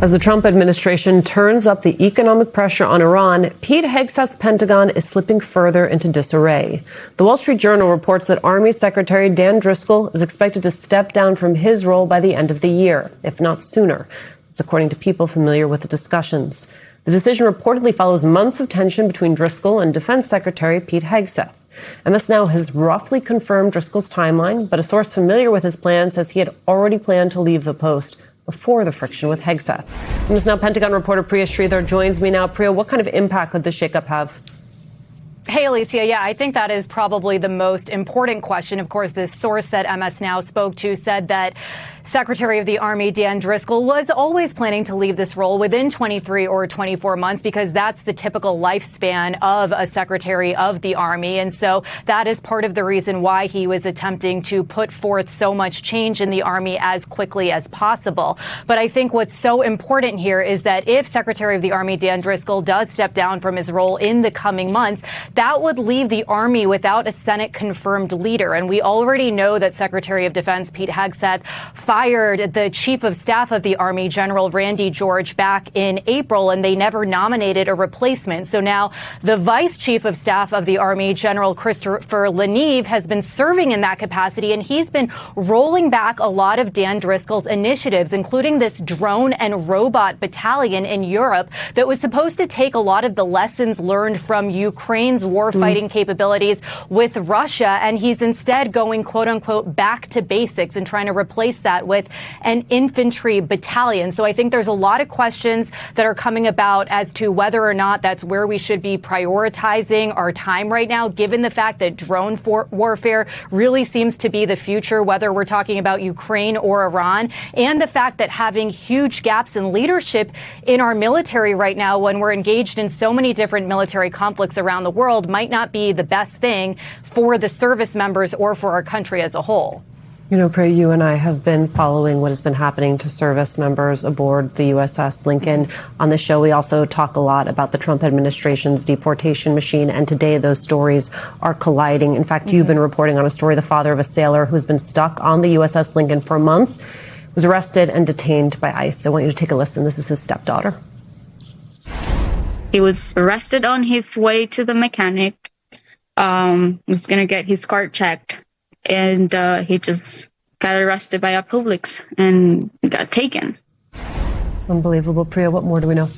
As the Trump administration turns up the economic pressure on Iran, Pete Hegseth's Pentagon is slipping further into disarray. The Wall Street Journal reports that Army Secretary Dan Driscoll is expected to step down from his role by the end of the year, if not sooner. It's according to people familiar with the discussions. The decision reportedly follows months of tension between Driscoll and Defense Secretary Pete Hegseth. MS Now has roughly confirmed Driscoll's timeline, but a source familiar with his plan says he had already planned to leave the post before the friction with Hegseth. MS Now Pentagon reporter Priya Sridhar joins me now. Priya, what kind of impact could this shakeup have? Hey, Alicia. Yeah, I think that is probably the most important question. Of course, this source that MS Now spoke to said that Secretary of the Army Dan Driscoll was always planning to leave this role within 23 or 24 months because that's the typical lifespan of a Secretary of the Army. And so that is part of the reason why he was attempting to put forth so much change in the Army as quickly as possible. But I think what's so important here is that if Secretary of the Army Dan Driscoll does step down from his role in the coming months, that would leave the Army without a Senate-confirmed leader. And we already know that Secretary of Defense Pete Hegseth fired the Chief of Staff of the Army, General Randy George, back in April, and they never nominated a replacement. So now the Vice Chief of Staff of the Army, General Christopher Leneve, has been serving in that capacity, and he's been rolling back a lot of Dan Driscoll's initiatives, including this drone and robot battalion in Europe that was supposed to take a lot of the lessons learned from Ukraine's warfighting capabilities with Russia, and he's instead going, quote unquote, back to basics and trying to replace that with an infantry battalion. So I think there's a lot of questions that are coming about as to whether or not that's where we should be prioritizing our time right now, given the fact that drone warfare really seems to be the future, whether we're talking about Ukraine or Iran, and the fact that having huge gaps in leadership in our military right now when we're engaged in so many different military conflicts around the world might not be the best thing for the service members or for our country as a whole. You know, Priya, you and I have been following what has been happening to service members aboard the USS Lincoln. On the show, we also talk a lot about the Trump administration's deportation machine, and today those stories are colliding. In fact, you've been reporting on a story, the father of a sailor who's been stuck on the USS Lincoln for months, was arrested and detained by ICE. I want you to take a listen. This is his stepdaughter. He was arrested on his way to the mechanic, was going to get his car checked. And he just got arrested by a Publix and got taken. Unbelievable. Priya, what more do we know?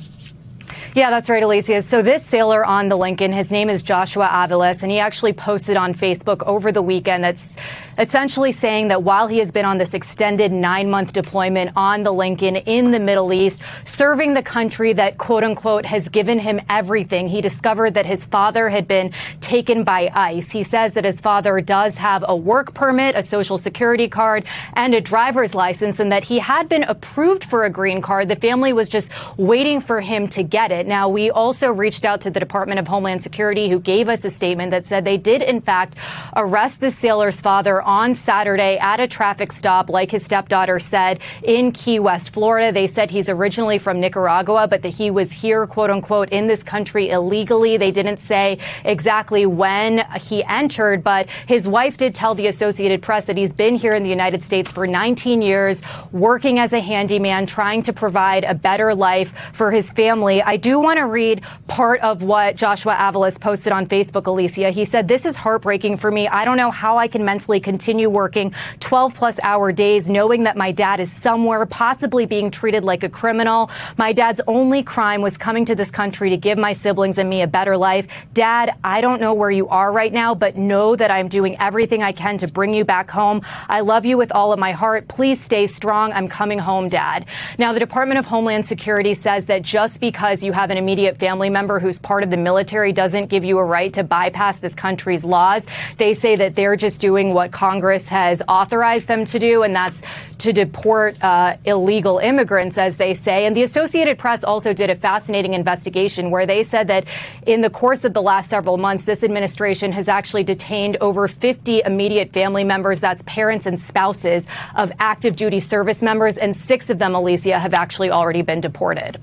Yeah, that's right, Alicia. So this sailor on the Lincoln, his name is Joshua Aviles, and he actually posted on Facebook over the weekend that's essentially saying that while he has been on this extended 9-month deployment on the Lincoln in the Middle East, serving the country that, quote unquote, has given him everything, he discovered that his father had been taken by ICE. He says that his father does have a work permit, a social security card, and a driver's license, and that he had been approved for a green card. The family was just waiting for him to get it. Now, we also reached out to the Department of Homeland Security, who gave us a statement that said they did, in fact, arrest the sailor's father on Saturday at a traffic stop, like his stepdaughter said, in Key West, Florida. They said he's originally from Nicaragua, but that he was here, quote unquote, in this country illegally. They didn't say exactly when he entered, but his wife did tell the Associated Press that he's been here in the United States for 19 years, working as a handyman, trying to provide a better life for his family. I do want to read part of what Joshua Aviles posted on Facebook, Alicia. He said, "This is heartbreaking for me. I don't know how I can mentally continue working 12-plus hour days knowing that my dad is somewhere, possibly being treated like a criminal. My dad's only crime was coming to this country to give my siblings and me a better life. Dad, I don't know where you are right now, but know that I'm doing everything I can to bring you back home. I love you with all of my heart. Please stay strong. I'm coming home, Dad." Now, the Department of Homeland Security says that just because you have an immediate family member who's part of the military doesn't give you a right to bypass this country's laws. They say that they're just doing what Congress has authorized them to do, and that's to deport illegal immigrants, as they say. And the Associated Press also did a fascinating investigation where they said that in the course of the last several months, this administration has actually detained over 50 immediate family members, that's parents and spouses of active duty service members, and 6 of them, Alicia, have actually already been deported.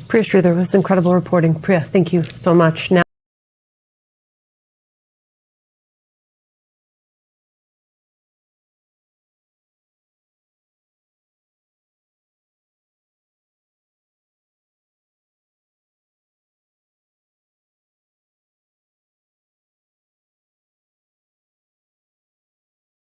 Priya Sridhar, this incredible reporting. Priya, thank you so much. Now